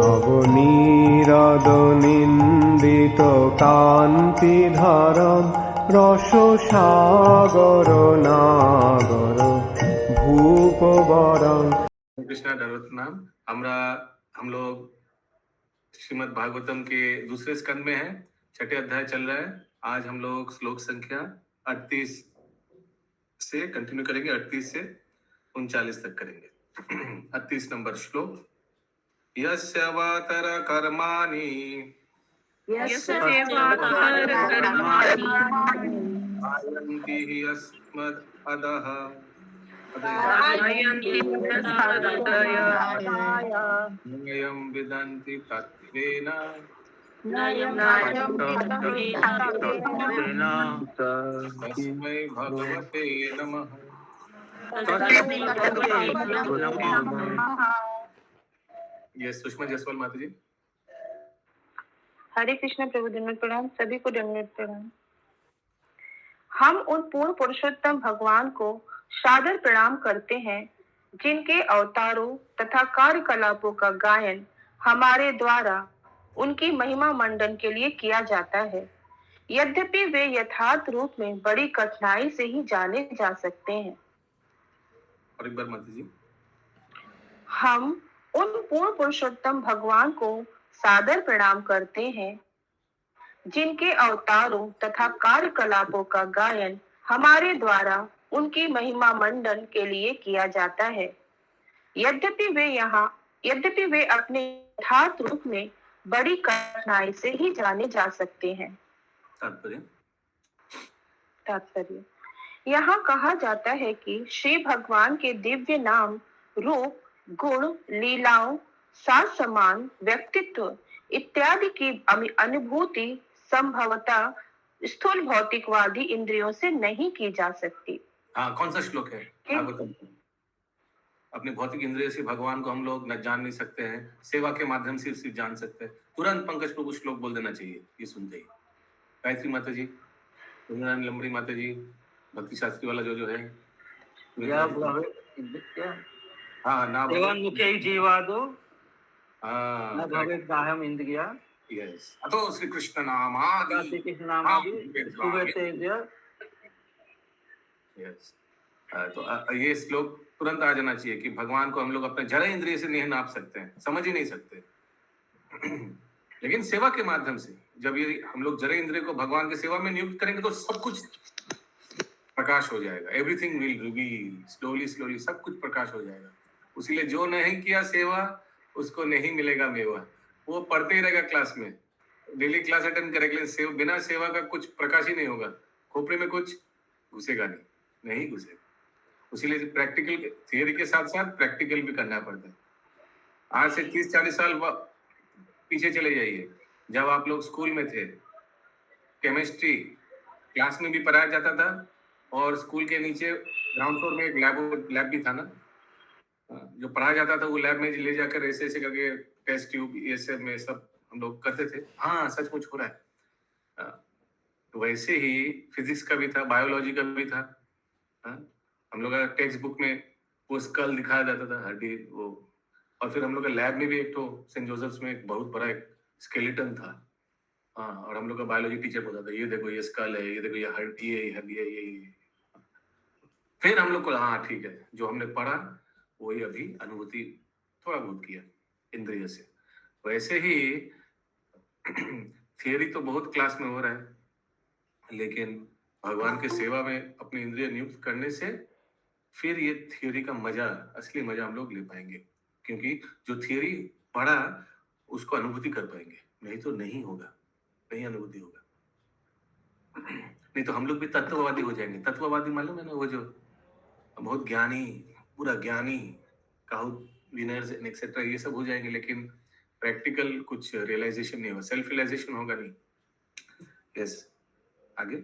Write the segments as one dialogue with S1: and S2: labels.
S1: নবনীরদনিন্দিত কান্তিধারম রসসাগর নাগর ভূপবরং।
S2: कृष्णा नाम हम लोग श्रीमद् भागवतम के दूसरे स्कंद में हैं, छठे अध्याय चल रहा है। आज हम लोग श्लोक संख्या 38 से कंटिन्यू करेंगे, 38 से 39 तक करेंगे। 38 नंबर श्लोक। यस्य वातर कर्माणि आयन्ति हि अस्मद् अधः नयं विदन्ति तत्त्वेन तस्मै भगवते नमः। ये सुषमा जायसवाल माता जी।
S3: हरे कृष्ण प्रभु, दंडवत प्रणाम। सभी को दंडवत प्रणाम। हम उन पूर्ण पुरुषोत्तम भगवान को सादर प्रणाम करते हैं जिनके अवतारों तथा कार्यकलापों का गायन हमारे द्वारा उनकी महिमा मंडन के लिए किया जाता है। यद्यपि वे यथार्थ रूप में बड़ी कठिनाई से ही जाने जा सकते हैं।
S2: और एक बार माता जी।
S3: हम उन पूर्ण पुरुषोत्तम भगवान को सादर प्रणाम करते हैं जिनके अवतारों तथा कार्यकलापों का गायन हमारे द्वारा उनकी महिमा मंडन के लिए किया जाता है। यद्यपि वे अपने यथार्थ रूप में बड़ी कठिनाई से ही जाने जा सकते हैं। तात्पर्य यहाँ कहा जाता है कि श्री भगवान के दिव्य नाम, रूप, गुण, लीलाओं, साज समान, व्यक्तित्व इत्यादि की अनुभूति संभवतः स्थूल भौतिकवादी इंद्रियों से नहीं की जा सकती।
S2: हाँ, कौन सा श्लोक है? अपने भौतिक इंद्रियों से भगवान को हम लोग न जान नहीं सकते हैं, सेवा के माध्यम से सिर्फ जान सकते हैं। तुरंत पंकज प्रभु श्लोक बोल देना चाहिए ये सुनते ही। गायत्री माता जी, लंबड़ी माता जी, भक्ति शास्त्री वाला जो है हाँ ना
S4: मुखे जीवादो
S2: हाँ
S4: भवेत् बाह्यम इंद्रिया।
S2: यस, अतो श्री कृष्ण नामादि यस। तो ये श्लोक तुरंत आ जाना चाहिए कि भगवान को हम लोग अपने जड़ इंद्रिय से नहीं नाप सकते हैं, समझ ही नहीं सकते। लेकिन सेवा के माध्यम से जब ये हम लोग जड़ इंद्रिय को भगवान की सेवा में नियुक्त करेंगे तो सब कुछ प्रकाश हो जाएगा। एवरीथिंग विल रिवील स्लोली सब कुछ प्रकाश हो जाएगा। उसीलिए जो नहीं किया सेवा उसको नहीं मिलेगा मेवा। वो पढ़ते ही रहेगा क्लास में, डेली क्लास अटेंड करेगा, लेकिन बिना सेवा का कुछ प्रकाश ही नहीं होगा। खोपड़े में कुछ घुसेगा नहीं घुसेगा। उसीलिए प्रैक्टिकल थियरी के साथ साथ प्रैक्टिकल भी करना पड़ता है। आज से 30-40 साल पीछे चले जाइए, जब आप लोग स्कूल में थे, केमिस्ट्री क्लास में भी पढ़ाया जाता था और स्कूल के नीचे ग्राउंड फ्लोर में एक लैब भी था ना, जो पढ़ाया जाता था वो लैब में ले जाकर ऐसे करके टेस्ट ट्यूब ये सब में सब हम लोग करते थे। हाँ, सचमुच हो रहा है। तो वैसे ही फिजिक्स का भी था, बायोलॉजी का भी था। हम लोग का टेक्स्ट बुक में वो स्कल दिखाया जाता था, हड्डी वो। और फिर हम लोग का लैब में भी एक तो सेंट जोसेफ्स में एक बहुत बड़ा एक स्केलेटन था। हाँ, और हम लोग का बायोलॉजी टीचर बोलता था ये देखो ये स्कल है, ये देखो ये हड्डी है, ये। फिर हम लोग को हाँ ठीक है, जो हमने पढ़ा वही अभी अनुभूति थोड़ा बहुत किया इंद्रिय से। वैसे ही थियरी तो बहुत क्लास में हो रहा है, लेकिन भगवान के सेवा में अपनी इंद्रिय नियुक्त करने से फिर ये थियरी का मजा, असली मजा हम लोग ले पाएंगे। क्योंकि जो थियरी पढ़ा उसको अनुभूति कर पाएंगे, नहीं तो नहीं होगा, नहीं अनुभूति होगा। नहीं तो हम लोग भी तत्ववादी हो जाएंगे। तत्ववादी मालूम है ना, वो जो बहुत ज्ञानी, पूरा ज्ञानी, काहुत विनर्स एक्सेट्रा ये सब हो जाएंगे, लेकिन प्रैक्टिकल कुछ रियलाइजेशन नहीं होगा, सेल्फ रियलाइजेशन होगा नहीं। यस, आगे।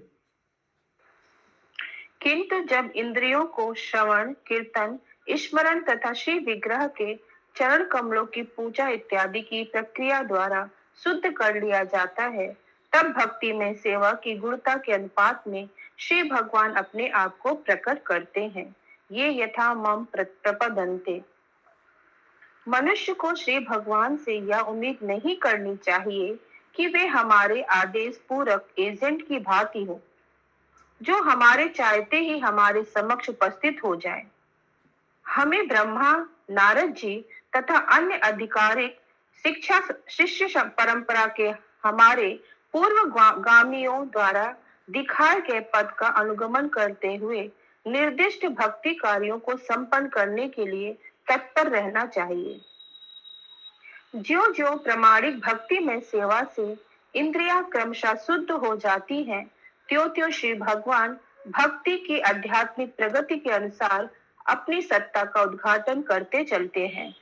S3: किंतु जब इंद्रियों को श्रवण, कीर्तन, स्मरण तथा श्री विग्रह के चरण कमलों की पूजा इत्यादि की प्रक्रिया द्वारा शुद्ध कर लिया जाता है, तब भक्ति में सेवा की गुणता के अनुपात में श्री भगवान अपने आप को प्रकट करते हैं। ये यथा मम प्रपदन्ते। मनुष्य को श्री भगवान से यह उम्मीद नहीं करनी चाहिए कि वे हमारे आदेश पूरक एजेंट की भांति हो, जो हमारे चाहते ही हमारे समक्ष उपस्थित हो जाए। हमें ब्रह्मा, नारद जी तथा अन्य आधिकारिक शिक्षा शिष्य परंपरा के हमारे पूर्वगामियों द्वारा दिखाए गए पद का अनुगमन करते हुए निर्दिष्ट भक्ति कार्यों को संपन्न करने के लिए तत्पर रहना चाहिए। ज्यों ज्यों प्रामाणिक भक्ति में सेवा से इंद्रियां क्रमशः शुद्ध हो जाती हैं, त्यों त्यों श्री भगवान भक्ति की आध्यात्मिक प्रगति के अनुसार अपनी सत्ता का उद्घाटन करते चलते हैं।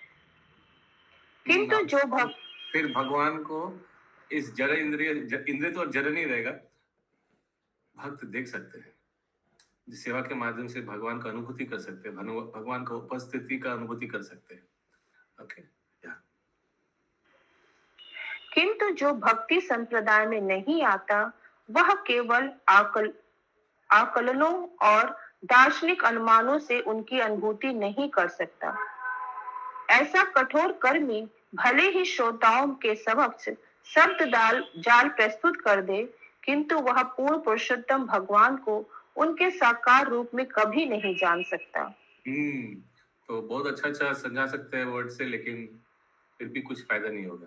S3: किंतु जो भक्त
S2: फिर भगवान को इस जड़ इंद्रिय तो जड़ नहीं रहेगा, भक्त देख सकते हैं, जिस सेवा के माध्यम से भगवान का अनुभूति कर सकते हैं, भगवान का उपस्थिति का अनुभूति कर सकते हैं। ओके,
S3: किंतु जो भक्ति संप्रदाय में नहीं आता, वह केवल आकलनों और दार्शनिक अनुमानों से उनकी अनुभूति नहीं कर सकता। ऐसा कठोर कर्मी भले ही श्रोताओं के समक्ष शब्द जाल प्रस्तुत कर दे, किंतु वह पूर्ण पुरुषोत्तम भगवान को उनके साकार रूप में कभी नहीं जान सकता।
S2: तो बहुत अच्छा समझा सकते हैं वर्ड से, लेकिन फिर भी कुछ फायदा नहीं होगा।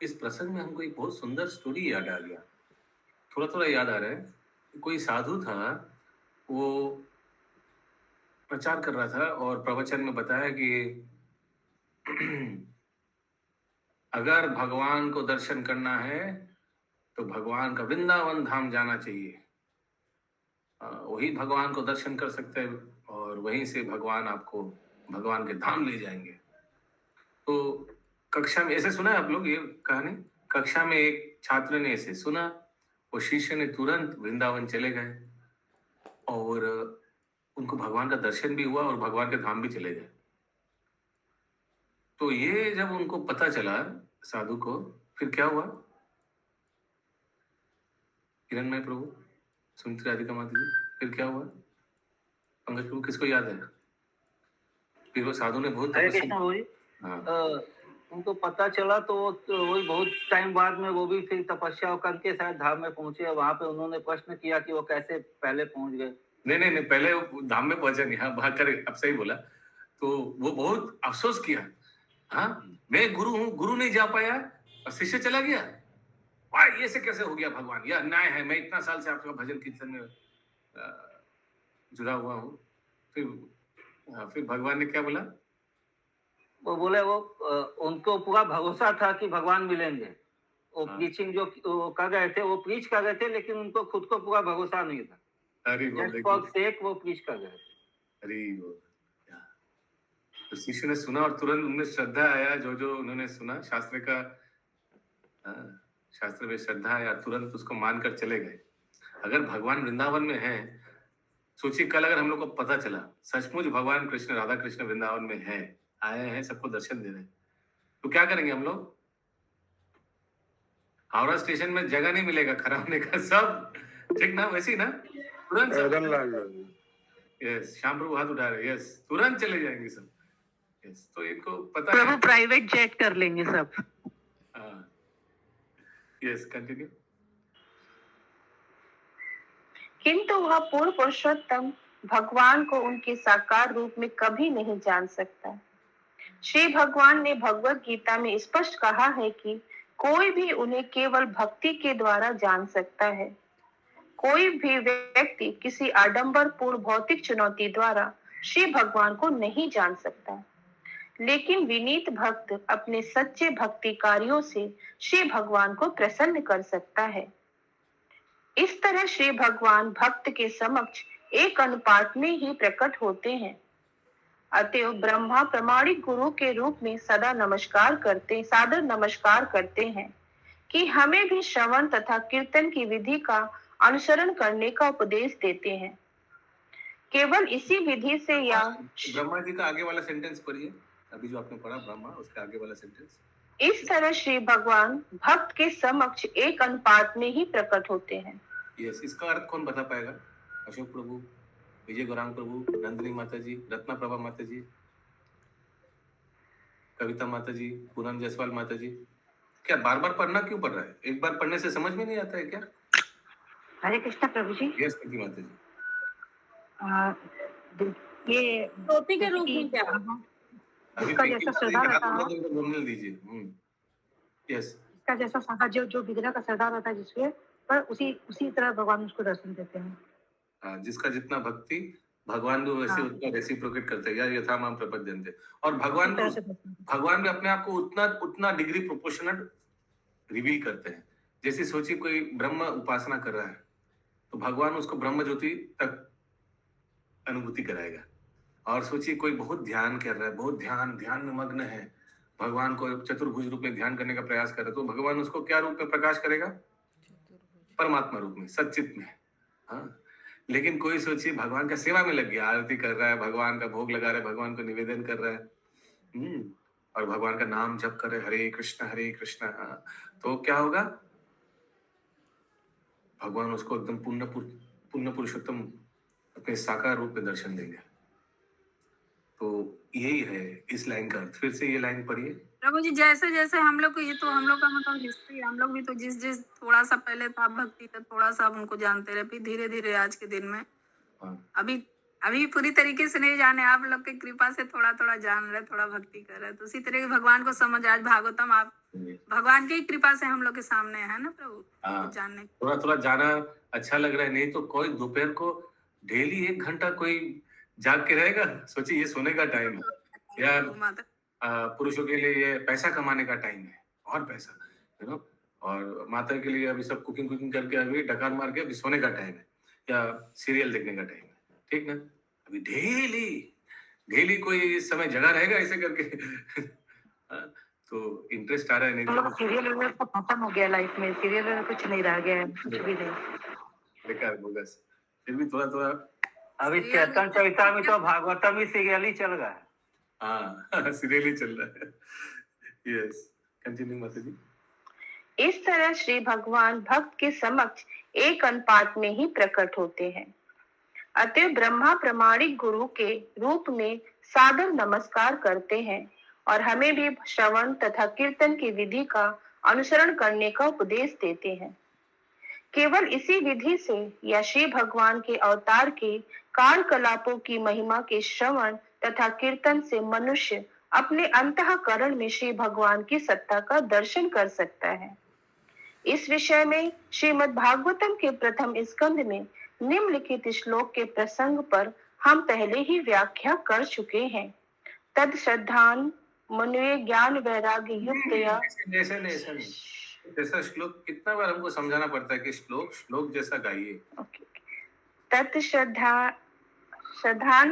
S2: इस प्रसंग में हमको एक बहुत सुंदर स्टोरी याद आ गया, थोड़ा याद आ रहा है। कोई साधु था, वो प्रचार कर रहा था और प्रवचन में बताया कि अगर भगवान को दर्शन करना है तो भगवान का वृंदावन धाम जाना चाहिए, वही भगवान को दर्शन कर सकते हैं और वहीं से भगवान आपको भगवान के धाम ले जाएंगे। तो कक्षा में ऐसे सुना है आप लोग ये कहानी? कक्षा में एक छात्र ने ऐसे सुना, वो शिष्य ने तुरंत वृंदावन चले गए और उनको भगवान का दर्शन भी हुआ और भगवान के धाम भी चले गए। तो ये जब उनको पता चला साधु को, फिर क्या हुआ? हिरणमय प्रभु, सुमित्रा राधिका माता जी, फिर क्या हुआ? पंकज प्रभु, किसको याद है? फिर वो साधु ने बहुत
S4: उनको पता चला तो वही बहुत टाइम बाद में वो भी फिर तपस्या करके शायद धाम में पहुंचे। वहां पे उन्होंने प्रश्न किया कि वो कैसे पहले पहुंच गए।
S2: नहीं, पहले वो धाम में पहुंचे नहीं। हाँ, बात करे, अब सही बोला। तो वो बहुत अफसोस किया, हाँ मैं गुरु हूँ, गुरु नहीं जा पाया और शिष्य चला गया। वाह, ये से कैसे हो गया भगवान, यह अन्याय है। मैं इतना साल से आपका भजन कीर्तन में जुड़ा हुआ हूँ। फिर भगवान ने क्या बोला?
S4: वो बोले वो उनको पूरा भरोसा था कि भगवान मिलेंगे। वो प्रीचिंग जो कर रहे थे, वो प्रीच कर रहे थे, लेकिन उनको खुद को पूरा भरोसा नहीं था। वो प्रीच कर रहे थे।
S2: तो शिष्य ने सुना और तुरंत उनमें श्रद्धा आया। जो उन्होंने सुना, शास्त्र में श्रद्धा आया, तुरंत उसको मानकर चले गए। अगर भगवान वृंदावन में है, सोचिए कल अगर हम लोग को पता चला सचमुच भगवान कृष्ण, राधा कृष्ण वृंदावन में है, आए हैं, सबको दर्शन दे रहे हैं, तो क्या करेंगे हम लोग? हावड़ा स्टेशन में जगह नहीं मिलेगा खड़ा होने का, सब ठीक ना, वैसे ही ना, तुरंत यस, श्याम प्रभु हाथ उठा रहे, यस, तुरंत चले जाएंगे सब। यस, तो इनको पता है,
S5: प्राइवेट जेट कर लेंगे सब।
S2: Yes, continue.
S3: किंतु वह पूर्ण पुरुषोत्तम भगवान को उनके साकार रूप में कभी नहीं जान सकता। श्री भगवान ने भगवत गीता में स्पष्ट कहा है कि कोई भी उन्हें केवल भक्ति के द्वारा जान सकता है। कोई भी व्यक्ति किसी आडंबरपूर्ण भौतिक चुनौती द्वारा श्री भगवान को नहीं जान सकता, लेकिन विनीत भक्त अपने सच्चे भक्ति कार्यों से श्री भगवान को प्रसन्न कर सकता है। इस तरह श्री भगवान भक्त के समक्ष एक अनुपात में ही प्रकट होते हैं। अतएव ब्रह्मा प्रामाणिक गुरु के रूप में सादर नमस्कार करते हैं कि हमें भी श्रवण तथा कीर्तन की विधि का अनुसरण करने का उपदेश देते हैं। केवल इसी विधि से या
S2: ब्रह्मा जी का आगे वाला सेंटेंस पढ़िए, अभी जो आपने पढ़ा ब्रह्मा, उसका आगे वाला सेंटेंस।
S3: इस तरह श्री भगवान भक्त के समक्ष एक अनुपात में ही प्रकट होते हैं।
S2: यस, इसका अर्थ कौन बता पाएगा? अशोक प्रभु, विजय गौरांग प्रभु, नंदिनी माता जी, रत्ना प्रभा माता जी, कविता माता जी, पूनम जायसवाल माता जी, क्या बार बार पढ़ना क्यों पड़ रहा है? एक बार पढ़ने से समझ में नहीं आता है क्या?
S3: हरे कृष्ण प्रभु जी।
S2: यस कीर्ति माता जी।
S3: आ, ये
S6: टोपी के रूप में क्या?
S2: अभी
S3: इसका
S2: पिंकी
S3: जैसा
S2: माता जी
S3: सरदार
S2: का हाथ
S3: रहता
S2: उठा
S3: है,
S2: के उनको घूमने दीजिए। यस।
S3: इसका जैसा सादा जो विग्रह का सरदार रहता है जिसके पर उसी तरह भगवान उसको दर्शन देते हैं।
S2: हाँ, जिसका जितना भक्ति भगवान भी वैसे
S3: हाँ।
S2: उतना रेसिप्रोकेट करते हैं, या यथा माम प्रपद्यन्ते। और भगवान
S3: इस तरह
S2: भी
S3: से दर्शन।
S2: भगवान भी अपने आप को उतना डिग्री प्रोपोर्शनल रिवील करते हैं। जैसे सोचिए कोई ब्रह्म उपासना कर रहा है, तो भगवान उसको ब्रह्म ज्योति तक अनुभूति कराएगा। और सोचिए कोई बहुत ध्यान कर रहा है, बहुत ध्यान में मग्न है, भगवान को चतुर्भुज रूप में ध्यान करने का प्रयास कर रहा है, तो भगवान उसको क्या रूप में प्रकाश करेगा? परमात्मा रूप में, सच्चित में। हाँ, लेकिन कोई सोचिए भगवान का सेवा में लग गया, आरती कर रहा है, भगवान का भोग लगा रहा है, भगवान को निवेदन कर रहा है, और भगवान का नाम जप कर रहे, हरे कृष्ण। हाँ, तो क्या होगा? भगवान उसको एकदम पुण्य पुरुषोत्तम अपने साकार रूप में दर्शन देंगे। तो यही है इस लाइन का अर्थ। फिर से ये लाइन पढ़िए।
S6: प्रभु जी, जैसे जैसे हम लोग को, ये तो हम लोग का मतलब हिस्ट्री, हम लोग भी तो जिस थोड़ा सा पहले था भक्ति का, थोड़ा सा अब उनको जानते रहे, फिर धीरे धीरे आज के दिन में
S2: हाँ,
S6: अभी पूरी तरीके से नहीं जाने, आप लोग की कृपा से थोड़ा थोड़ा जान रहे, थोड़ा भक्ति कर रहे, तो उसी तरह के भगवान को समझ, आज भागवतम आप भगवान की कृपा से हम लोग के सामने है ना प्रभु,
S2: हाँ,
S6: कुछ जानने।
S2: थोड़ा थोड़ा जाना अच्छा लग रहा है। नहीं तो कोई दोपहर को डेली 1 घंटा कोई जाग के रहेगा? सोचिए, ये सोने का टाइम है, या
S6: माता
S2: पुरुषों के लिए ये पैसा कमाने का टाइम है, और पैसा, और माता के लिए अभी सब कुकिंग करके अभी डकार मार के अभी सोने का टाइम है, या सीरियल देखने का टाइम है, ठीक ना? अभी डेली कोई इस समय जगा रहेगा ऐसे करके। हाँ, तो इंटरेस्ट आ रहा है, नहीं
S3: हम लोग
S2: तो
S3: सीरियल वगैरह सब खत्म हो गया लाइफ में, सीरियल वगैरह कुछ नहीं रह गया है, कुछ भी नहीं।
S2: बेकार बोगस। फिर भी थोड़ा
S4: अभी चैतन्य चरितामृत तो भागवतम ही सीरियल ही चल रहा है।
S2: हाँ, सीरियल ही चल रहा है। यस, कंटिन्यू माता जी।
S3: इस तरह श्री भगवान भक्त के समक्ष एक अनुपात में ही प्रकट होते हैं। अतः ब्रह्मा प्रामाणिक गुरु के रूप में सादर नमस्कार करते हैं और हमें भी श्रवण तथा कीर्तन की विधि का अनुसरण करने का उपदेश देते हैं। केवल इसी विधि से या श्री भगवान के अवतार के कार्यकलापों की महिमा के श्रवण तथा कीर्तन से मनुष्य अपने अंतःकरण में श्री भगवान की सत्ता का दर्शन कर सकता है। इस विषय में श्रीमद् भागवतम के प्रथम स्कंद में निम्नलिखित श्लोक के प्रसंग पर हम पहले ही व्याख्या कर चुके हैं। तद श्रद्धान मनुये ज्ञान वैराग्य युक्तया।
S2: जैसा श्लोक कितना बार हमको समझाना पड़ता है कि श्लोक जैसा गाइए।
S3: तत् श्रद्धान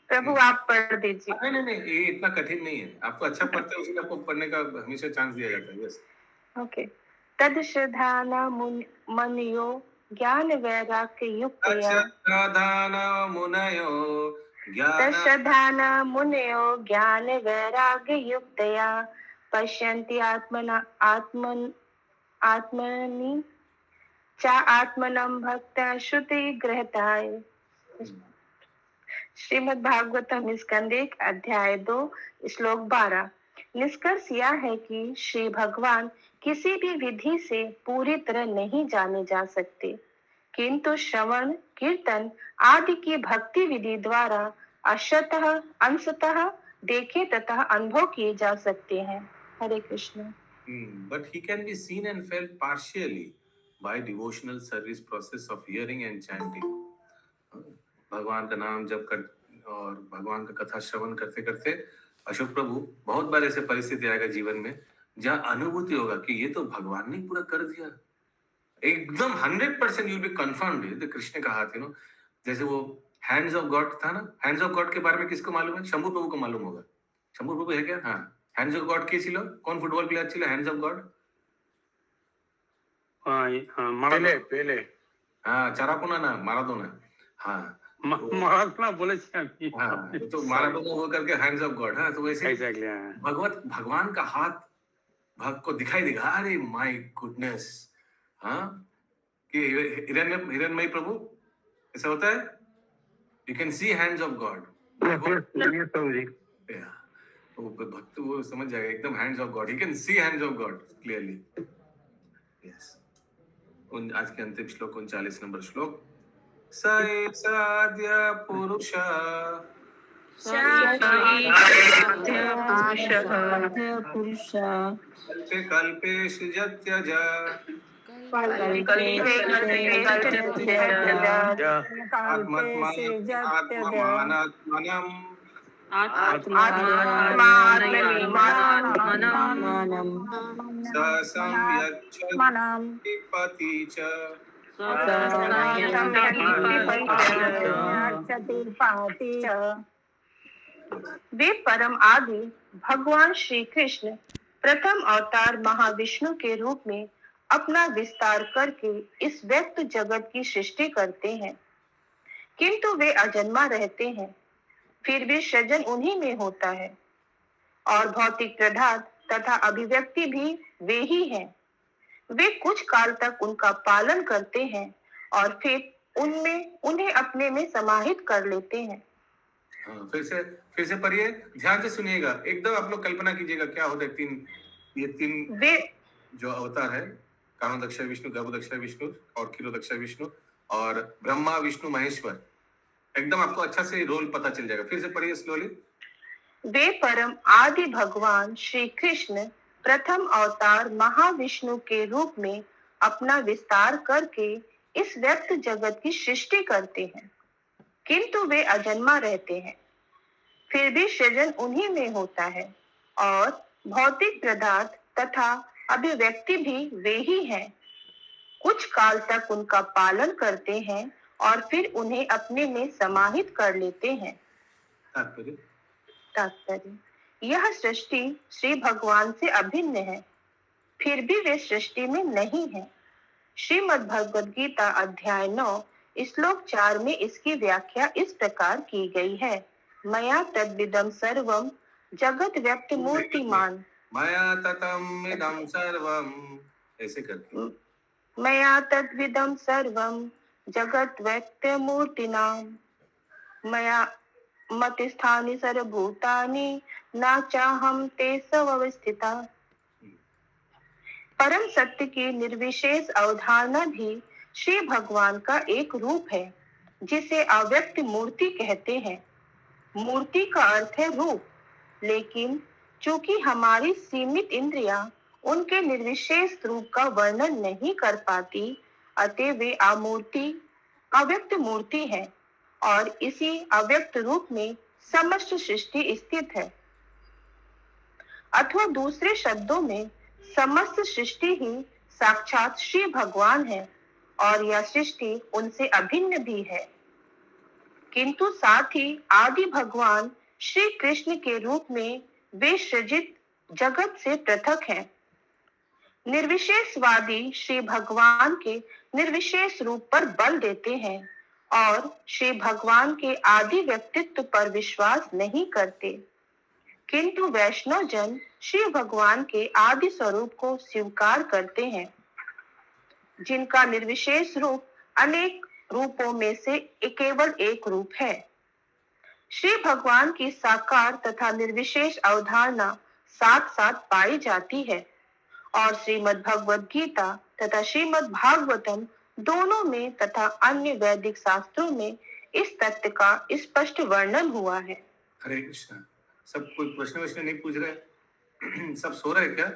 S3: प्रभु आप पढ़ दीजिए।
S2: नहीं, ये इतना कठिन नहीं है। आपको अच्छा पढ़ते हैं, उसी आपको पढ़ने का हमेशा चांस दिया जाता है। Yes,
S3: okay. तद श्रद्धान मनुयो ज्ञान वैराग्य युक्तया। तश्रद्धान मुनयो ज्ञान वैराग्य युक्तया पश्यन्ति आत्मनि च आत्मनं भक्त्या श्रुति ग्रहताय। श्रीमद् भागवतम स्कंद 1 अध्याय 2 श्लोक 12। निष्कर्ष यह है कि श्री भगवान किसी भी विधि से पूरी तरह नहीं जाने जा सकते, किंतु श्रवण कीर्तन आदि की भक्ति विधि द्वारा अंशतः देखे तथा अनुभव किए जा सकते हैं। हरे Krishna.
S2: But he can be seen and felt partially by devotional service process of hearing and chanting. भगवान का नाम जप कर और भगवान का कथा श्रवण करते करते अशोक प्रभु बहुत बार ऐसे परिस्थिति आएगा जीवन में जहाँ अनुभूति होगा कि ये तो भगवान ने पूरा कर दिया, एकदम 100% you will be confirmed. Krishna ने कहा था, जैसे वो हैंड्स ऑफ गॉड था ना, हैंड्स ऑफ गॉड के बारे में किसको मालूम है? शंभू प्रभु को मालूम होगा। शंभू प्रभु है क्या? हाँ, हैंड्स ऑफ गॉड के छिलो कौन फुटबॉल प्लेयर छिलो हैंड्स ऑफ गॉड?
S1: পেলে
S2: हाँ, चाराकोना ना माराडोना। हाँ,
S1: মারাদোনা বলেছি আমি।
S2: हाँ, तो माराडोना वो करके हैंड्स ऑफ गॉड। हाँ, तो वैसे
S1: एग्जैक्टली, हाँ।
S2: भगवान का हाथ भक्त को दिखाई देगा। अरे माय गुडनेस, हाँ, कि हिरण्मयी प्रभु ऐसा होता है, you can see hands of God. वो भक्त वो समझ जाएगा एकदम hands of God, he can see hands of God clearly. Yes, आज के अंतिम श्लोक 39 नंबर श्लोक। स साद्य पुरुष कल्पे कल्पेषु यत्यज आत्मत्मानात्मनम् स संयच्छति च
S3: वे परम आदि भगवान श्री कृष्ण प्रथम अवतार महाविष्णु के रूप में अपना विस्तार करके इस व्यक्त जगत की सृष्टि करते हैं, किंतु वे अजन्मा रहते हैं, फिर भी सृजन उन्हीं में होता है, और भौतिक पदार्थ तथा अभिव्यक्ति भी वे ही हैं। वे कुछ काल तक उनका पालन करते हैं और फिर उन्हें अपने में समाहित कर लेते हैं।
S2: हाँ, फिर से पढ़िए, ध्यान से सुनिएगा, एकदम आप लोग कल्पना कीजिएगा क्या होता है। ये तीन
S3: वे
S2: जो अवतार है, कारणोदक्ष विष्णु, गर्भोदक्ष विष्णु और क्षीरोदक्ष विष्णु और ब्रह्मा विष्णु महेश्वर, एकदम आपको अच्छा से रोल पता चल जाएगा। फिर से पढ़िए स्लोली।
S3: वे परम आदि भगवान श्री कृष्ण प्रथम अवतार महाविष्णु के रूप में अपना विस्तार करके इस व्यक्त जगत की सृष्टि करते हैं, किंतु वे अजन्मा रहते हैं, फिर भी सृजन उन्हीं में होता है, और भौतिक पदार्थ तथा अभिव्यक्ति भी वे ही हैं। कुछ काल तक उनका पालन करते हैं और फिर उन्हें अपने में समाहित कर लेते हैं। तात्पर्य, यह सृष्टि श्री भगवान से अभिन्न है, फिर भी वे सृष्टि में नहीं है। श्रीमद् भगवद गीता अध्याय 9 श्लोक 4 में इसकी व्याख्या इस प्रकार की गई है। मया तद्विदं सर्वं जगत व्यक्त मूर्तिमान।
S2: मया ततम् इदं सर्वं, ऐसे करके
S3: मया तद्विदं सर्वं जगत व्यक्त मूर्तिनाम। मया मतिस्थानि सर्वभूतानि न चाहं ते स्वस्थिता। परम सत्य की निर्विशेष अवधारणा भी श्री भगवान का एक रूप है, जिसे अव्यक्त मूर्ति कहते हैं। मूर्ति का अर्थ है रूप, लेकिन चूंकि हमारी सीमित इंद्रियां उनके निर्विशेष रूप का वर्णन नहीं कर पाती, अतः वे अव्यक्त मूर्ति है, और इसी अव्यक्त रूप में समस्त सृष्टि स्थित है। अथवा दूसरे शब्दों में समस्त सृष्टि ही साक्षात श्री भगवान है, और यह सृष्टि उनसे अभिन्न भी है, किंतु साथ ही आदि भगवान श्री कृष्ण के रूप में वे सृजित जगत से पृथक हैं। निर्विशेषवादी श्री भगवान के निर्विशेष रूप पर बल देते हैं और श्री भगवान के आदि व्यक्तित्व पर विश्वास नहीं करते, किंतु वैष्णव जन श्री भगवान के आदि स्वरूप को स्वीकार करते हैं, जिनका निर्विशेष रूप अनेक रूपों में से केवल एक रूप है। श्री भगवान की साकार तथा निर्विशेष अवधारणा साथ साथ पाई जाती है, और श्रीमद् भगवद गीता तथा श्रीमद् भागवतम दोनों में तथा अन्य वैदिक शास्त्रों में इस तथ्य का स्पष्ट वर्णन हुआ है।
S2: हरे कृष्णा। सब कोई प्रश्न नहीं पूछ रहे? सब सो रहे क्या?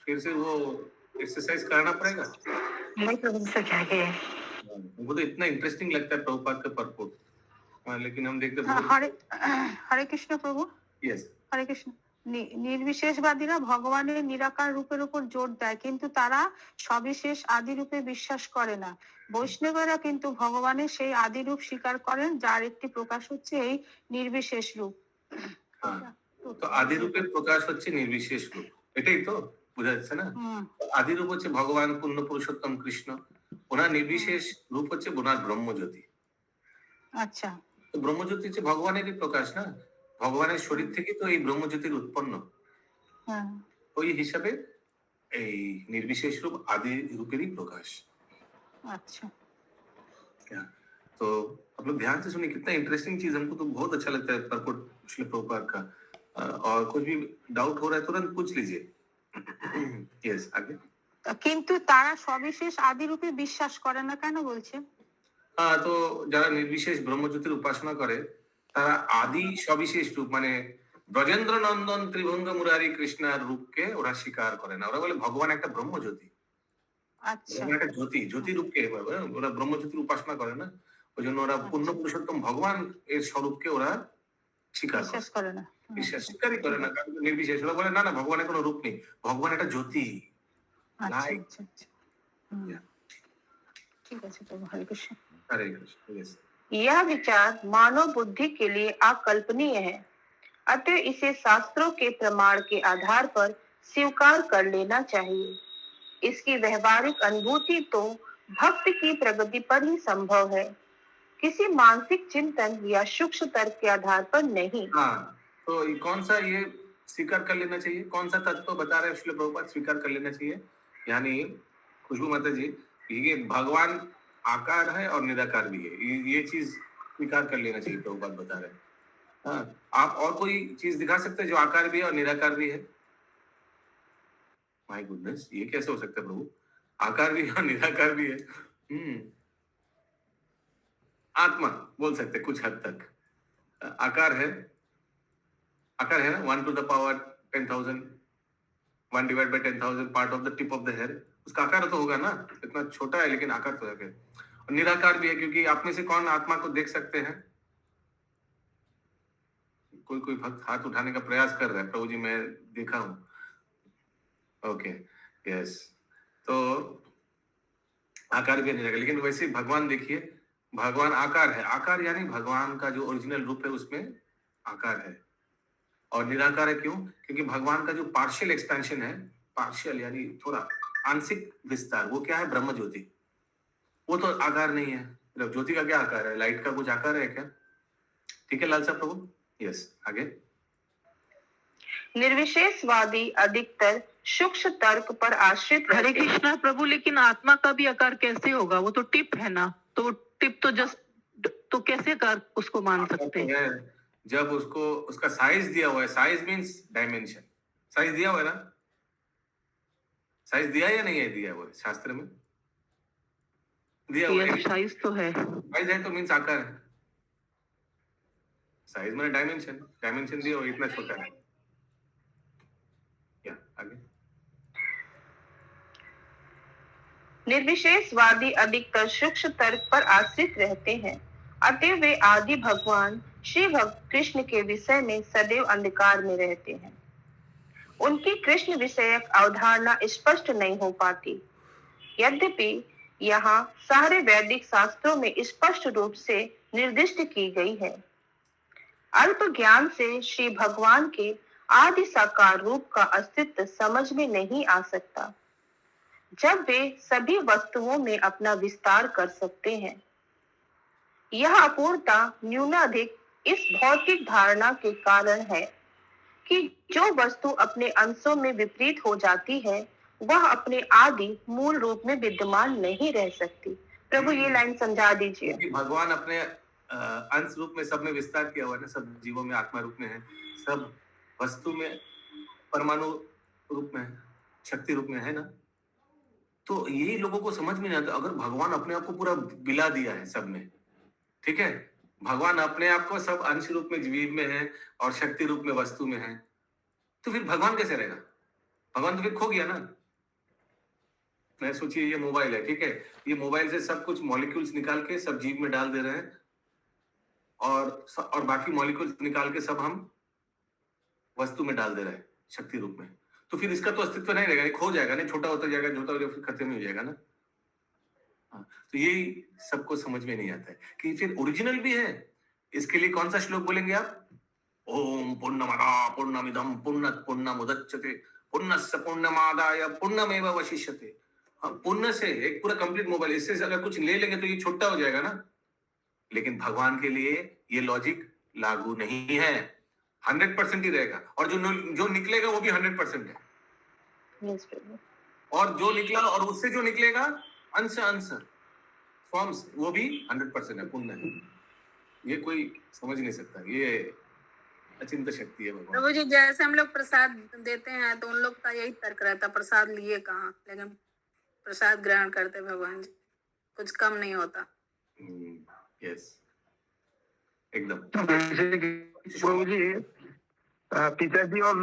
S2: फिर से वो एक्सरसाइज करना पड़ेगा।
S5: नहीं प्रभु से क्या है,
S2: वो तो इतना इंटरेस्टिंग लगता है प्रभुपाद का परपोर्ट, लेकिन हम देखते
S7: हरे कृष्ण प्रभु।
S2: यस,
S7: हरे कृष्ण। নির্বিশেষবাদীরা ভগবানের নিরাকার রূপের উপর জোর দেয়, কিন্তু তারা সবিশেষ আদি রূপে বিশ্বাস করে না। বৈষ্ণবেরা কিন্তু ভগবানের সেই আদি রূপ স্বীকার করেন, যার একটি প্রকাশ হচ্ছে এই নির্বিশেষ রূপ।
S2: তো আদি রূপের প্রকাশ হচ্ছে নির্বিশেষ রূপ, এটাই তো বোঝা যাচ্ছে না? আদি রূপ হচ্ছে ভগবান পূর্ণ পুরুষোত্তম কৃষ্ণ, ওনার নির্বিশেষ রূপ হচ্ছে ওনার ব্রহ্মজ্যোতি।
S7: আচ্ছা,
S2: তো ব্রহ্মজ্যোতি হচ্ছে ভগবানেরই প্রকাশ না, ভগবানের শরীর থেকে তো এই ব্রহ্মজ্যোতির উৎপন্ন। ওই হিসাবে এই निर्विशेष रूप आदि रूपेर ही प्रकाश।
S7: अच्छा,
S2: तो आप लोग ध्यान से सुनिए, कितना इंटरेस्टिंग चीज, हमको तो बहुत अच्छा लगता है परपोर्ट श्रील प्रभुपाद का। और कुछ भी डाउट हो रहा है तुरंत पूछ लीजिए। यस, आगे।
S7: কিন্তু তারা সবিশেষ আদিরূপে বিশ্বাস করে না কেন বলছে?
S2: হ্যাঁ, তো যারা নির্বিশেষ ব্রহ্মজ্যোতির উপাসনা করে তারা আদি সবিশেষ রূপ মানে ব্রজেন্দ্র নন্দন ত্রিভঙ্গ মুরারি কৃষ্ণার রূপকে ওরা স্বীকার করে না। ওরা বলে ভগবান একটা ব্রহ্মজ্যোতি,
S7: আচ্ছা,
S2: ভগবান একটা জ্যোতি রূপকে ওরা ব্রহ্মজ্যোতির উপাসনা করে না। ওই জন্য ওরা পূর্ণ পুরুষোত্তম ভগবান এর স্বরূপকে ওরা স্বীকার করে,
S7: বিশ্বাস করে না।
S2: বিশ্বাস স্বীকারই করে না। কারণ নির্বিশেষ ওরা বলে না না ভগবানের কোনো রূপ নেই, ভগবান একটা জ্যোতি।
S7: আচ্ছা
S2: Light.
S7: আচ্ছা আচ্ছা। হুম,
S2: Yeah.
S7: ঠিক আছে প্রভু, হরে কৃষ্ণ।
S2: हरे कृष्ण। Yes.
S3: यह विचार मानव बुद्धि के लिए अकल्पनीय है, अतः इसे शास्त्रों के प्रमाण के आधार पर स्वीकार कर लेना चाहिए। इसकी व्यवहारिक अनुभूति तो भक्त की प्रगति पर ही संभव है, किसी मानसिक चिंतन या सूक्ष्म तर्क के आधार पर नहीं।
S2: हाँ, तो कौन सा ये स्वीकार कर लेना चाहिए, कौन सा तत्व बता रहे हैं श्रील प्रभुपाद स्वीकार कर लेना चाहिए? यानी खुशबू माता जी, ये भगवान आकार है और निराकार भी है, ये चीज स्वीकार कर लेना चाहिए, प्रभुपाद बता रहे हैं। हाँ, आप और कोई चीज दिखा सकते हैं जो आकार भी है और निराकार भी है? माय गुडनेस, ये कैसे हो सकता है प्रभु? आकार भी है और निराकार भी है। आत्मा बोल सकते हैं कुछ हद तक। आकार है ना, 1 to the power 10,000, 1 divided by 10,000 part of the tip of the hair, उसका आकार तो होगा ना, इतना छोटा है लेकिन आकार तो है। और निराकार भी है, क्योंकि आप में से कौन आत्मा को देख सकते हैं? कोई भक्त हाथ उठाने का प्रयास कर रहा है, प्रभु जी मैं देखा हूं। ओके, यस, तो आकार भी नहीं रहेगा। लेकिन वैसे भगवान देखिए, भगवान आकार है, आकार यानी भगवान का जो ओरिजिनल रूप है उसमें आकार है। और निराकार है क्यों? क्योंकि भगवान का जो पार्शियल एक्सपेंशन है, पार्शियल यानी थोड़ा आंशिक विस्तार, वो क्या है? ब्रह्म ज्योति। वो तो आकार नहीं है। मतलब ज्योति का क्या आकार है? लाइट का कुछ आकार है क्या? ठीक है लाल साहब प्रभु। यस, आगे।
S3: निर्विशेषवादी अधिकतर सूक्ष्म तर्क पर आश्रित
S5: हरे
S3: रहते हैं।
S5: कृष्णा प्रभु, लेकिन आत्मा का भी आकार कैसे होगा? वो तो टिप है ना, तो टिप तो जस्ट, तो कैसे आकार उसको मान सकते हैं?
S2: जब उसको उसका साइज दिया हुआ है, साइज मींस डायमेंशन, साइज दिया हुआ है ना, साइज दिया या नहीं है दिया हुआ है शास्त्र में? दिया हुआ है,
S5: साइज तो है,
S2: साइज है तो मींस आकार है। साइज में डायमेंशन, डायमेंशन दिया हुआ इतना छोटा है। या आगे।
S3: निर्विशेषवादी अधिकतर सूक्ष्म तर्क पर आश्रित रहते हैं, अतः वे आदि भगवान श्री कृष्ण के विषय में सदैव अंधकार में रहते हैं। उनकी कृष्ण विषयक अवधारणा स्पष्ट नहीं हो पाती। यद्यपि यहाँ सारे वैदिक शास्त्रों में स्पष्ट रूप से निर्दिष्ट की गई है। अल्प ज्ञान से श्री भगवान के आदि साकार रूप का अस्तित्व समझ में नहीं आ सकता, जब वे सभी वस्तुओं में अपना विस्तार कर सकते हैं। यह अपूर्णता न्यूनाधिक इस भौतिक धारणा के कारण है कि जो वस्तु अपने अंशों में विपरीत हो जाती है वह अपने आदि मूल रूप में विद्यमान नहीं रह सकती। प्रभु ये लाइन समझा दीजिए।
S2: भगवान अपने अंश रूप में सब में विस्तार किया हुआ है ना, सब जीवों में आत्मा रूप में है, सब वस्तु में परमाणु रूप में है, शक्ति रूप में है ना। तो यही लोगों को समझ में नहीं आता। अगर भगवान अपने आप को पूरा बिला दिया है सब में, ठीक है, भगवान अपने आप को सब अंश रूप में जीव में है और शक्ति रूप में वस्तु में है, तो फिर भगवान कैसे रहेगा? भगवान तो फिर खो गया ना। मैं सोचिए ये मोबाइल है, ठीक है, ये मोबाइल से सब कुछ मॉलिक्यूल्स निकाल के सब जीव में डाल दे रहे हैं और बाकी मॉलिक्यूल्स निकाल के सब हम वस्तु में डाल दे रहे हैं शक्ति रूप में। तो फिर इसका तो अस्तित्व नहीं रहेगा, खो जाएगा, नहीं छोटा होता जाएगा, छोटा हो जाएगा, फिर खत्म ही हो जाएगा ना। तो यही सबको समझ में नहीं आता है कि फिर ओरिजिनल भी है। इसके लिए कौन सा श्लोक बोलेंगे आप? ओम पूर्णमदा पूर्णमिदं पूर्णात् पूर्णमुदच्यते पूर्णस्य पूर्णमादाय पूर्णमेवावशिष्यते। पुण्य से एक पूरा कंप्लीट मोबाइल, इससे अगर कुछ ले लेंगे तो ये छोटा हो जाएगा ना। लेकिन भगवान के लिए ये लॉजिक लागू नहीं है, 100% ही रहेगा। और जो निकलेगा वो भी 100% है। और जो निकला और उससे जो निकलेगा अंश फॉर्म्स, वो भी 100% है, पुण्य है। ये कोई समझ नहीं सकता। ये अचिंत शक्ति है भगवान।
S6: प्रभु जी जैसे हम लोग प्रसाद देते हैं तो उन लोग का यही तर्क रहता है, प्रसाद लिए कहाँ, लेकिन प्रसाद ग्रहण करते भगवान जी, कुछ कम नहीं होता।
S2: यस, एकदम।
S1: जैसे कि प्रभु जी पिताजी और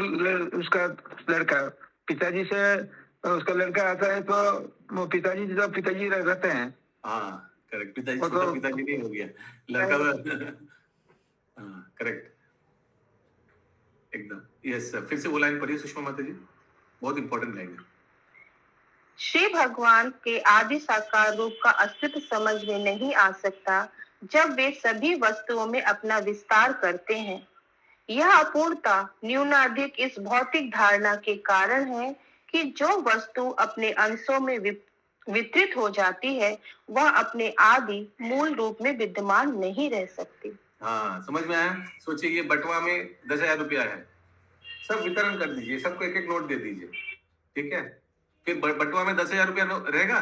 S1: उसका लड़का, पिताजी से उसका लड़का आता है तो वो पिताजी रहते हैं।
S2: हाँ करेक्ट, पिताजी
S1: वो
S2: छोटा
S1: तो-
S2: पिताजी नहीं हो गया, लड़का। हाँ करेक्ट, एकदम। यस, फिर से वो लाइन पढ़िए सुषमा माता जी, बहुत इंपॉर्टेंट लाइन है।
S3: श्री भगवान के आदि साकार रूप का अस्तित्व समझ में नहीं आ सकता जब वे सभी वस्तुओं में अपना विस्तार करते हैं। यह अपूर्णता न्यूनाधिक इस भौतिक धारणा के कारण है कि जो वस्तु अपने अंशों में वितरित हो जाती है वह अपने आदि मूल रूप में विद्यमान नहीं रह सकती।
S2: हाँ समझ में आया। सोचिए ये बटवा में 10,000 रुपया है, सब वितरण कर दीजिए, सबको एक एक नोट दे दीजिए, ठीक है। फिर बटवा में 10,000 रुपया रहेगा,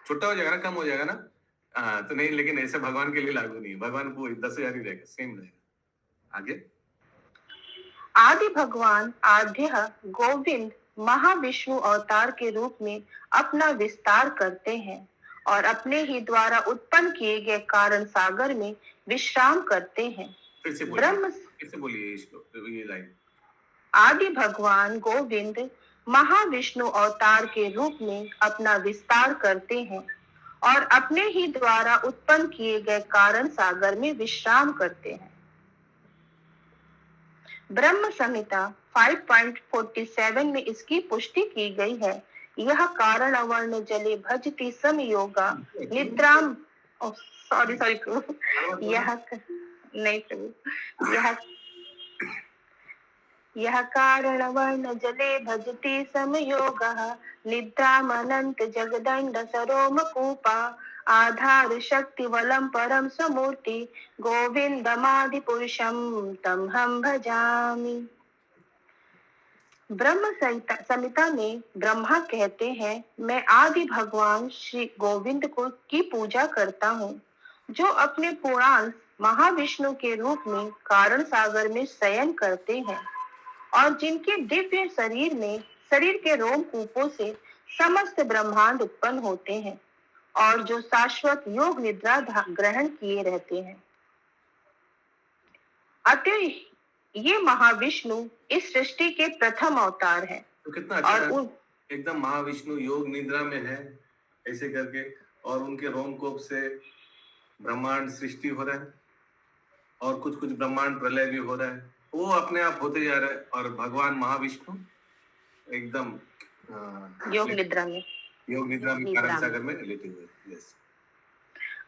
S2: छोटा हो जाएगा ना, कम हो जाएगा ना। हाँ तो नहीं, लेकिन ऐसे भगवान के लिए लागू नहीं है, भगवान को 10,000 ही रहेगा, सेम रहेगा। आगे,
S3: आदि भगवान आद्य गोविंद महाविष्णु अवतार के रूप में अपना विस्तार करते हैं और अपने ही द्वारा उत्पन्न किए गए कारण सागर में विश्राम करते हैं।
S2: फिर से बोलिए ये लाइन।
S3: आदि भगवान गोविंद महाविष्णु अवतार के रूप में अपना विस्तार करते हैं और अपने ही द्वारा उत्पन्न किए गए कारण सागर में विश्राम करते हैं। ब्रह्म संहिता 5.47 में इसकी पुष्टि की गई है। यह कारण अवर्ण जले भजति सम योगा निद्राम, सॉरी यह कारण वर्ण जले भजति समयोगः निद्रामनंत जगदंड सरोम कूपा आधार शक्ति वलम परम समूर्ति गोविंदमादि पुरुषम तम हम भजामि। ब्रह्म संहिता में ब्रह्मा कहते हैं, मैं आदि भगवान श्री गोविंद की पूजा करता हूँ, जो अपने पूर्णांश महाविष्णु के रूप में कारण सागर में शयन करते हैं और जिनके दिव्य शरीर के रोम कूपों से समस्त ब्रह्मांड उत्पन्न होते हैं और जो शाश्वत योग निद्रा ग्रहण किए रहते हैं। अतः ये महाविष्णु इस सृष्टि के प्रथम अवतार हैं।
S2: तो कितना अच्छा एकदम महाविष्णु योग निद्रा में है ऐसे करके, और उनके रोमकोप से ब्रह्मांड सृष्टि हो रहा है और कुछ कुछ ब्रह्मांड प्रलय भी हो रहा है, वो अपने आप होते जा रहा है, और भगवान महाविष्णु एकदम
S3: योग निद्रा में
S2: कारण सागर में लेटे हुए। यस,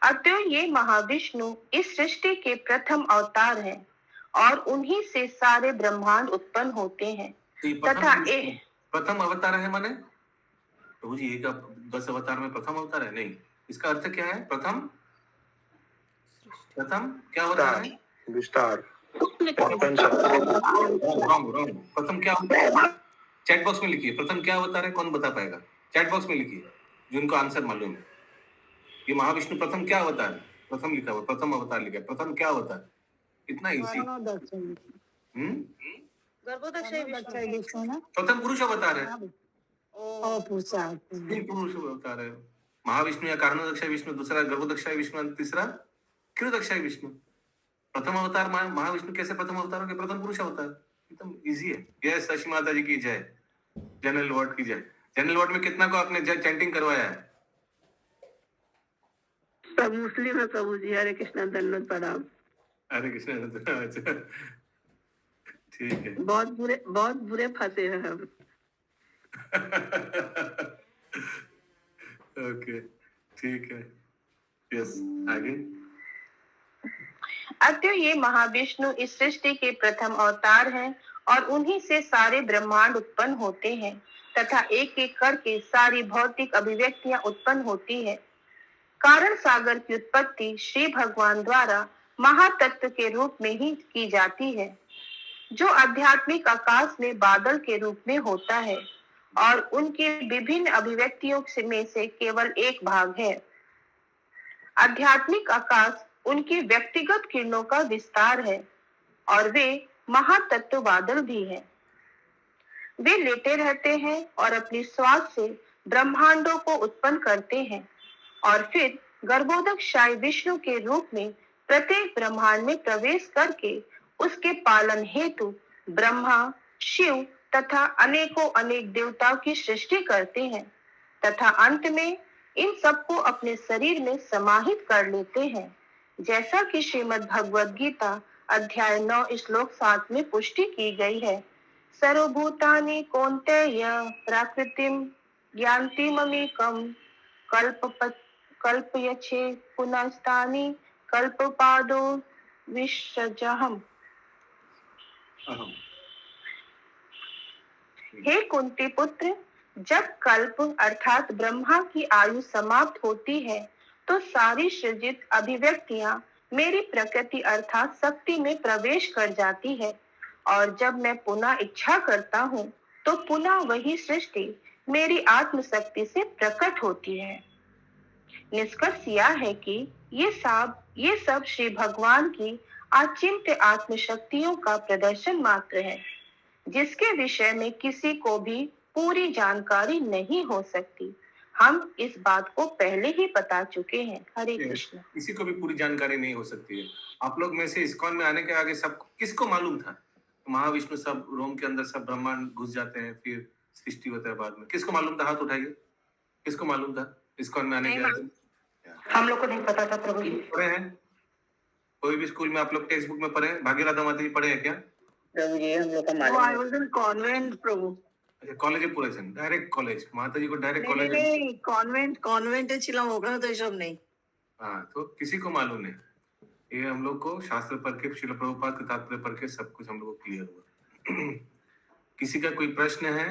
S3: अतः ये महाविष्णु इस सृष्टि के प्रथम अवतार हैं और उन्हीं से सारे ब्रह्मांड उत्पन्न होते हैं। तथा
S2: प्रथम अवतार है माने प्रभु जी, 10 अवतार में प्रथम अवतार है? नहीं, इसका अर्थ क्या है? प्रथम क्या होता है?
S1: विस्तार।
S2: प्रथम क्या होता है? चैट बॉक्स में लिखिए, प्रथम क्या होता है, कौन बता पाएगा? चैट बॉक्स में लिखिए जिनको आंसर मालूम है। ये महाविष्णु प्रथम क्या होता है? प्रथम लिखा हुआ, प्रथम अवतार लिखा है, प्रथम क्या होता है? इतना इजी। प्रथम पुरुष अवतार है, पुरुष अवतार है। महाविष्णु या कारणोदक्षाय विष्णु, दूसरा गर्भोदक्षाय विष्णु, तीसरा क्षीरोदक्षाय विष्णु। प्रथम अवतार महाविष्णु कैसे प्रथम अवतार हो गए? प्रथम पुरुष अवतार, एकदम इजी है। जय शशि माता जी की जय, जनरल वार्ड की जय। जनरल वार्ड में कितना को आपने चैंटिंग करवाया है?
S5: सब मुस्लिम है प्रभु जी। हरे कृष्णा धन्यवाद प्रणाम।
S2: हरे कृष्णा, अच्छा ठीक है।
S5: बहुत बुरे फंसे हैं हम।
S2: ओके ठीक है। यस, आगे।
S3: अतः ये महाविष्णु इस सृष्टि के प्रथम अवतार हैं और उन्हीं से सारे ब्रह्मांड उत्पन्न होते हैं तथा एक एक करके सारी भौतिक अभिव्यक्तियां उत्पन्न होती है। कारण सागर की उत्पत्ति श्री भगवान द्वारा महातत्व के रूप में ही की जाती है, जो आध्यात्मिक आकाश में बादल के रूप में होता है और उनकी विभिन्न अभिव्यक्तियों में से केवल एक भाग है। आध्यात्मिक आकाश उनकी व्यक्तिगत किरणों का विस्तार है और वे महातत्व बादल भी है। वे लेटे रहते हैं और अपनी श्वास से ब्रह्मांडों को उत्पन्न करते हैं और फिर गर्भोदकशाही विष्णु के रूप में प्रत्येक ब्रह्मांड में प्रवेश करके उसके पालन हेतु ब्रह्मा, शिव तथा अनेकों अनेक देवताओं की सृष्टि करते हैं तथा अंत में इन सबको अपने शरीर में समाहित कर लेते हैं, जैसा कि श्रीमद् भगवद गीता अध्याय 9 श्लोक 7 में पुष्टि की गई है। सर्वभूतानि कौन्तेय प्रकृतिम ज्ञान्ति ममेकम् कल्पयच्छे पुनस्तानि कल्पपादो विसृजहम्। हे कुंती पुत्र, जब कल्प अर्थात ब्रह्मा की आयु समाप्त होती है तो सारी सृजित अभिव्यक्तियां मेरी प्रकृति अर्थात शक्ति में प्रवेश कर जाती है और जब मैं पुनः इच्छा करता हूँ तो पुनः वही सृष्टि मेरी आत्मशक्ति से प्रकट होती है। निष्कर्ष यह है कि ये सब श्री भगवान की अचिंत्य आत्मशक्तियों का प्रदर्शन मात्र है, जिसके विषय में किसी को भी पूरी जानकारी नहीं हो सकती। हम इस बात को पहले ही बता चुके हैं। हरे कृष्ण।
S2: किसी को भी पूरी जानकारी नहीं हो सकती है। आप लोग में से इस्कॉन में आने के आगे सब किसको मालूम था महाविष्णु सब रोम के अंदर सब ब्रह्मांड घुस जाते हैं, फिर सृष्टि होता है बाद में? किसको मालूम था? हाथ उठाइए। किसको मालूम था इस्कॉन में आने के आगे?
S3: हम लोग को नहीं पता था प्रभु जी।
S2: पढ़े हैं? कोई भी स्कूल में आप लोग टेक्स्ट बुक में पढ़े हैं? भाग्यराधा माता जी पढ़े हैं क्या?
S3: प्रभु जी हम लोग का मालूम
S5: I was in convent Prabhu.
S2: College पूरे डायरेक्ट कॉलेज माता जी को डायरेक्ट कॉलेज।
S5: नहीं, कॉन्वेंट ছিলাম ওখানে তো এসব নেই।
S2: हाँ, तो किसी को मालूम नहीं। ये हम लोग को शास्त्र पढ़ के, श्रील प्रभुपाद के तात्पर्य पढ़ के सब कुछ हम लोग को क्लियर हुआ। किसी का कोई प्रश्न है?